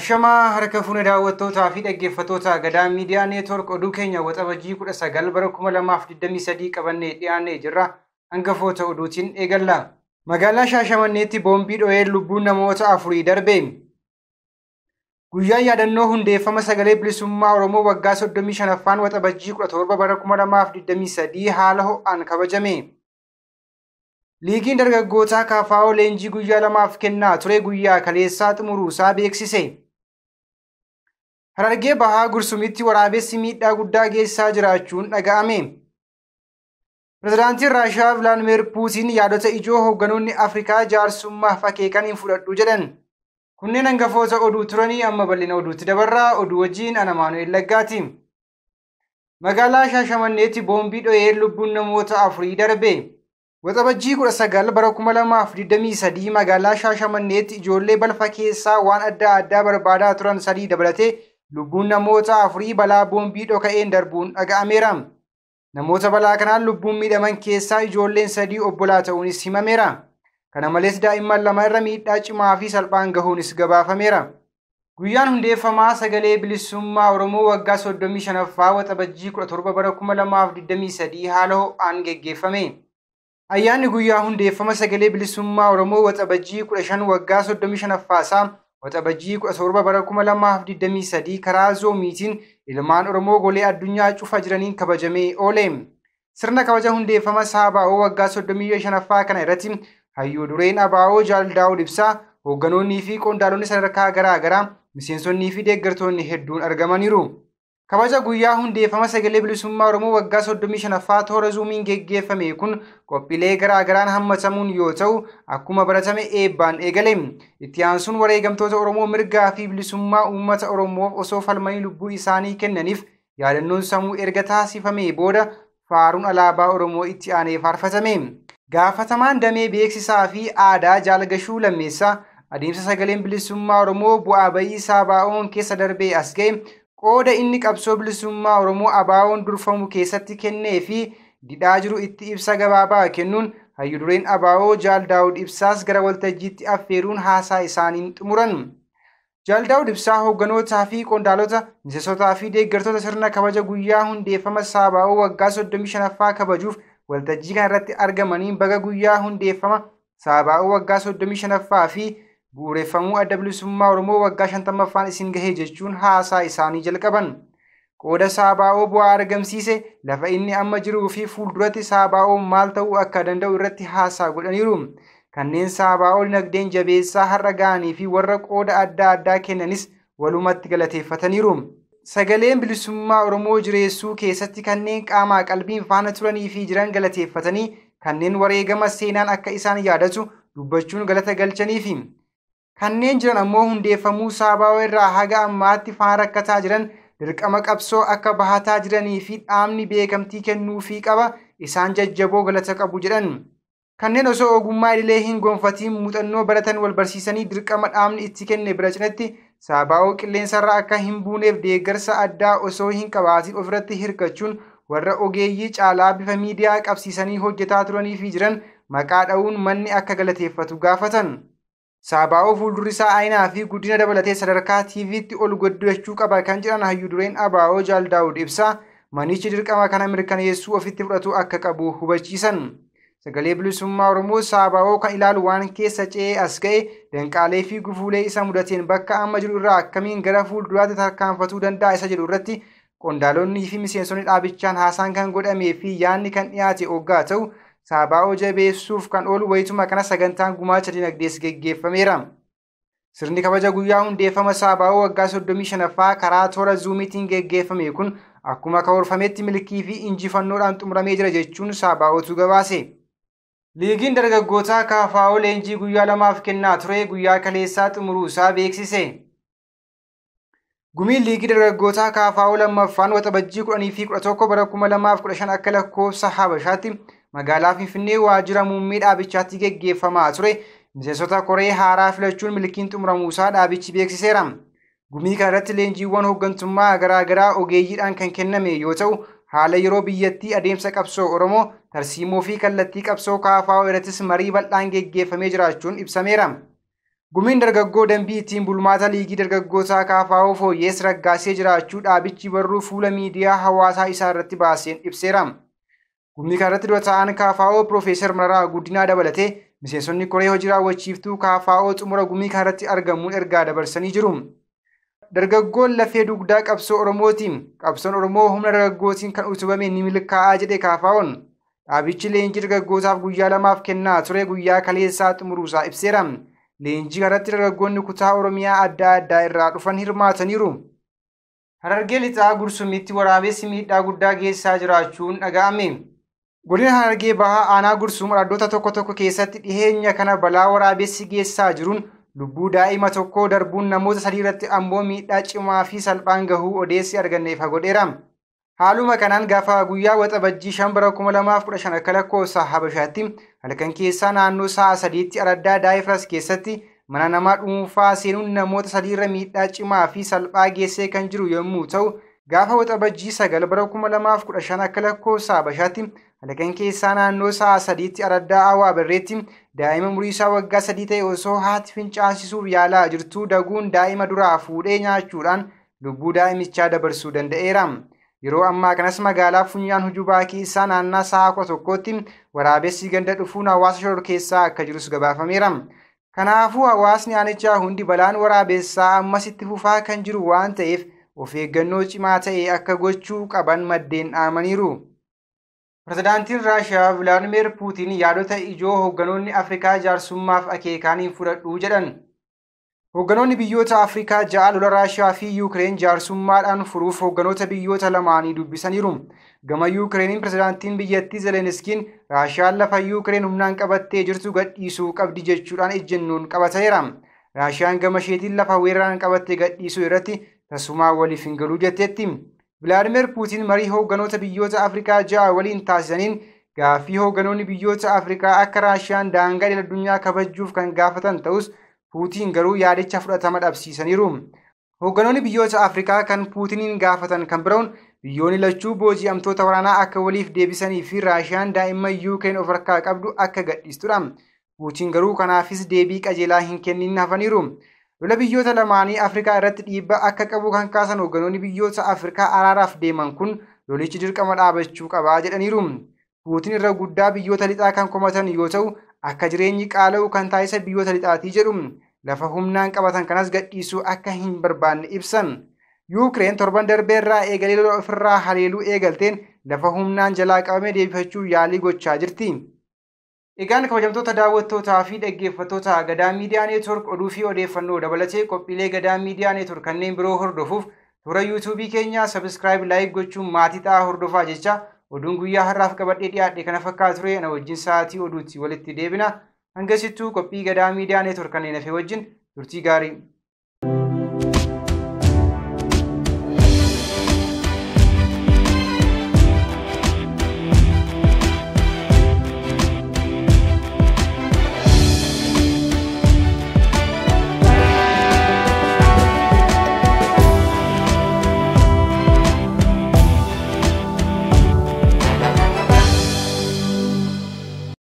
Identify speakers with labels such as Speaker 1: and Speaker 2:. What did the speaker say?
Speaker 1: Ashamaa harka fuune daawwattootaa fi dhaggeeffattoota Gadaa Miidiyaa Neetwoork oduu keenya waxabajii 19 bara 2023 qabannee dhiyaannee jirra. Hangafoota oduutiin eegalla. Magaalaa Shaashamanneetti boombii dho'ee lubbuun namoota 4 darbe. Guyyaa yaadannoo hundeeffama sagalee bilisummaa Oromoo waggaa 35ffaan waxabajii 17 bara 2023 haala ho'aan kabajame. Liigiin dargaggootaa KFO leenjii guyyaa 2 kennaa ture guyyaa kaleessaa xumuruusaa beeksise. Harargee Bahaa Gursumitti waraabessi miidhaa guddaa geessaa jiraachuun dhaga'ame. Pirezidaantiin Raashiyaa Vilaadimeer Puutiin yaadota ijoo hoogganoonni Afrikaa jaarsummaaf akeekan hin fudhadhu jedhan. Kunneen hangafoota oduu turanii amma bal'ina oduutti dabarraa. Oduu wajjin ana Maanu'eel Laggaati. Magaalaa Shaashamanneetti boombii dho'ee lubbuun namoota 4 darbe. Waxabajjii 19 bara 2023 magaalaa Shaashamanneetti ijoollee balfa keessaa waan adda addaa barbaadaa turan 3 dabalatee lubbuun namoota 4 balaa boombii dhoka'een darbuun dhaga'ameera. Namoota balaa kanaan lubbuun miidhaman keessaa ijoolleen 3 obbolaa ta'uunis himameera. Kana malees daa'imman 2 irra miidhaa cimaa fi salphaan gahuunis gabaafameera. Guyyaan hundeeffamaa sagalee bilisummaa Oromoo waggaa 35ffaa waxabajjii 17 bara 2023 haala ho'aan geggeeffame. Ayyaanni guyyaa hundeeffama sagalee bilisummaa Oromoo waxabajjii 15 waggaa 35ffaasaa waxabajjii 17 bara 2023 karaa zoomiitiin ilmaan Oromoo golee addunyaa cufa jiraniin kabajamee oole. Sirna kabaja hundeeffama SABO waggaa 35ffaa kana irratti hayyuu dureen ABO Jaal Daawud Ibsaa, hoogganoonnii fi qondaalonni sadarkaa garaa garaa, miseensonnii fi deeggartoonni hedduun argamaniiru. Kabaja guyyaa hundeeffama sagalee bilisummaa Oromoo waggaa 35ffaa toora zoomiin geggeeffame kun qophiilee garaa garaan hammatamuun yoo ta'u akkuma baratame eebbaan eegale. Itti aansuun wareegamtoota Oromoo mirgaa fi bilisummaa uummata Oromoof osoo falmanii lubbuu isaanii kennaniif yaadannoon sammuu erga taasifamee booda faaruun alaabaa Oromoo itti aanee faarfatame. Gaafatamaan damee beeksisaa fi aadaa Jaal Gashuu Lammeessaa adeemsa sagaleen bilisummaa Oromoo bu'aa bayii SABO'n keessa darbee as ga'e qooda inni qabsoo bilisummaa Oromoo ABO'n durfamu keessatti kennee fi didhaa jiru itti ibsa gabaabaa kennuun hayyuu dureen ABO Jaal Daawud Ibsaas gara waltajjiitti affeeruun haasaa isaaniin xumuran. Jaal Daawud Ibsaa hoogganotaa fi qondaalota, miseensotaa fi deeggartoota sirna kabaja guyyaa hundeeffama SABO waggaa 35ffaa kabajuuf waltajjii kana irratti argamaniin baga guyyaa hundeeffama SABO waggaa 35ffaa fi bu'uureffamuu adda bilisummaa Oromoo waggaa 50ffaan isin gahee jechuun haasaa isaanii jalqaban. Qooda SABO bu'aa argamsiise, lafa inni amma jiruu fi fuulduratti SABO maal ta'uu akka danda'u irratti haasaa godhaniiru. Kanneen SABO dinagdeen jabeessaa har'a ga'anii fi warra qooda adda addaa kennanis walumatti galateeffataniiru. Sagaleen bilisummaa Oromoo jireessuu keessatti kanneen qaamaa qalbiin faana turanii fi jiran galateeffatanii kanneen wareegama seenaan akka isaan yaadatu dubbachuun galata galchaniifi. Kanneen jiran ammoo hundeeffamuu SABO irraa haga ammaatti faana rakkataa jiran dirqama qabsoo akka bahataa jiranii fi dhaabni beekamtii kennuufii qaba isaan jajjaboo galata qabu jedhan. Kanneen osoo ogummaa idilee hin gonfatiin muuxannoo baratan wal barsiisanii dirqama dhaabni itti kenne bira cinatti SABO qilleensarra akka hin buuneef deeggarsa addaa osoo hin qabaatiin ofirratti hirkachuun warra ogeeyyii caalaa bifa miidiyaa qabsiisanii hojjetaa turanii fi jiran maqaa dha'uun manni akka galateeffatu gaafatan. SABO fuuldurri isaa aynaa fi guddina dabalatee sadarkaa TV'tti ol guddachuu qaba kan jedhan hayyuu dureen ABO Jaal Daawud Ibsaa manichi dirqama kana mirkaneessuu ofitti fudhatu akka qabu hubachiisan. Sagalee bilisummaa Oromoo SABO kan ilaalu waan keessa ce'ee as ga'e danqaalee fi gufuulee isa mudateen bakka amma jiru irraa akkamiin gara fuulduraatti tarkaanfatuu danda'a isa jedhu irratti qondaalonnii fi miseensonni dhaabichaan haasaan kan godhamee fi yaadni kan dhiyaate hoggaa ta'u SABO jabeessuuf kan oolu wayituma kana sagantaan gumaacha dinagdees geggeeffameera. Sirni kabaja guyyaa hundeeffama SABO waggaa 35ffaa karaa toora zuumiitiin geggeeffame kun akkuma karoorfametti milkii fi injifannoodhaan xumuramee jira jechuun SABO'tu gabaase. Liigiin dargaggootaa KFO leenjii guyyaa 2 kennaa ture guyyaa kaleessaa xumuruusaa beeksise. Gumiin liigii dargaggootaa KFO lammaffaan waxabajjii 10 fi 11 bara 2015 akka lakkoofsa Habashaatti magaalaa Finfinnee waajjira muummee dhaabichaatti geggeeffamaa ture. Miseensota koree haaraa filachuun milkiin xumuramuusaa dhaabichi beeksiseera. Gumii kana irratti leenjiiwwan hooggantummaa garaa garaa ogeeyyiidhaan kan kenname yoo ta'u haala yeroo biyyattii adeemsa qabsoo Oromoo tarsiimoo fi kallattii qabsoo KFO irrattis marii bal'aan geggeeffamee jiraachuun ibsameera. Gumiin dargaggoo dambii ittiin bulmaata liigii dargaggootaa KFO fooyyees raggaasee jiraachuu dhaabichi barruu fuula miidiyaa hawaasaa isaa irratti baaseen ibseera. Gumii kanarratti dura ta'an KFO Piroofeesar Mararaa Guddinaa dabalatee miseensonni koree hojii raawwachiiftuu KFO xumura gumii kanarratti argamuun ergaa dabarsanii jiru. Dargaggoon lafee dugdaa qabsoo Oromooti. Qabsoon Oromoo humna dargaggootiin kan utubame ni milkaa'aa jedhe KFO'n. Dhaabichi leenjii dargaggootaaf guyyaa 2 kennaa ture guyyaa kaleessaa xumuruusaa ibseera. Leenjii kanarratti dargaggoonni kutaa Oromiyaa adda addaa irraa dhufan hirmaataniiru. Harargee lixaa Gursumitti waraabessi miidhaa guddaa geessaa jiraachuun dhaga'ame. Godina Harargee Bahaa aanaa Gursum araddoota tokko keessatti dhiheenya kana balaa waraabessi geessaa jiruun lubbuu daa'ima tokkoo darbuun namoota 3 irratti ammoo miidhaa cimaa fi salphaan gahuu odeessi arganneef godheera. Haaluma kanaan gaafa guyyaa waxabajjii 5 bara 2015 akka lakkoofsa Habashaatti halkan keessaa naannoo sa'a 3tti araddaa Daayifras keessatti mana namaa dhuunfaa seenuun namoota 3 irra miidhaa cimaa fi salphaa geessee kan jiru yommuu ta'u gaafa waxabajjii 9 bara 2015 akka lakkoofsa Habashaatti halkan keessaa naannoo sa'a 3tti araddaa Awwaa Barreetti daa'ima umurii isaa waggaa 3 ta'e osoo haati fincaasisuuf yaalaa jirtuu daguun daa'ima duraa fuudhee nyaachuudhaan lubbuu daa'imichaa dabarsuu danda'eera. Yeroo ammaa kanas magaalaa Funyaan Hujubaa keessaa naannaa sa'a 11tti waraabessi ganda dhufuun hawaasa shororkeessaa akka jirus gabaafameera. Kanaafuu hawaasni aanichaa hundi balaan waraabessaa ammas itti fufaa kan jiru waan ta'eef of eeggannoo cimaa ta'e akka gochuu qaban maddeen dhaamaniiru. Pirezidaantiin Raashiyaa Vilaadimeer Puutiin yaadota ijoo hoogganoonni Afrikaa jaarsummaaf akeekaniin fudhadhuu jedhan. Hoogganoonni biyyoota Afrikaa 6 lola Raashiyaa fi Yuukireen jaarsummaadhaan furuuf hoogganoota biyyoota lamaanii dubbisaniiru. Gama Yuukireeniin pirezidaantiin biyyattii Zeleniskiin Raashiyaan lafa Yuukireen humnaan qabattee jirtu gadhiisuu qabdi jechuudhaan ejjennoon qabateera. Raashiyaan gama isheetiin lafa weeraraan qabattee gadhiisuu irratti tasumaa waliif hin galuu jetteetti. Vilaadimeer Puutiin marii hoogganoota biyyoota Afrikaa 6 waliin taasisaniin gaaffii hoogganoonni biyyoota Afrikaa akka Raashiyaan daangaa idil-addunyaa kabajuuf kan gaafatan ta'us Puutiin garuu yaadicha fudhatama dhabsiisaniiru. Hoogganoonni biyyoota Afrikaa kan Puutiniin gaafatan kan biroon biyyoonni lachuu booji'amtoota waraanaa akka waliif deebisanii fi Raashiyaan daa'imman Yuukireen of harkaa qabdu akka gadhiistudha. Puutiin garuu kanaafis deebii qajeelaa hin kennin hafaniiru. Lola biyyoota lamaanii Afrikaa irratti dhiibbaa akka qabu kan kaasan hoogganoonni biyyoota Afrikaa araaraaf deeman kun lolichi dirqama dhaabachuu qabaa jedhaniiru. Puutiin irra guddaa biyyoota lixaa kan komatan yoo ta'u akka jireenyi qaala'u kan taasisa biyyoota lixaatii jedhu. Lafa humnaan qabatan kanas gadhiisuu akka hin barbaanne ibsan. Yuukireen torban darbee irraa eegalee lola ofirraa haleeluu eegalteen lafa humnaan jalaa qabamee deebifachuu yaalii gochaa jirti. Egaan kabajamtoota daawwattootaa fi dhaggeeffattoota Gadaa Miidiyaa Neetwork oduu fi odeeffannoo dabalatee qophiilee Gadaa Miidiyaa Neetwork kanneen biroo hordofuuf toora yuutuubii keenyaa sabiskiraayib laayik gochuun maatii ta'aa hordofaa jecha oduun guyyaa har'aaf qabadhee dhiyaadhe kana fakkaatu ture ana wajjin sa'aatii oduutti walitti deebina. Hangasittuu qophii Gadaa Miidiyaa Neetwork kanneen hafe wajjin turtii gaarii.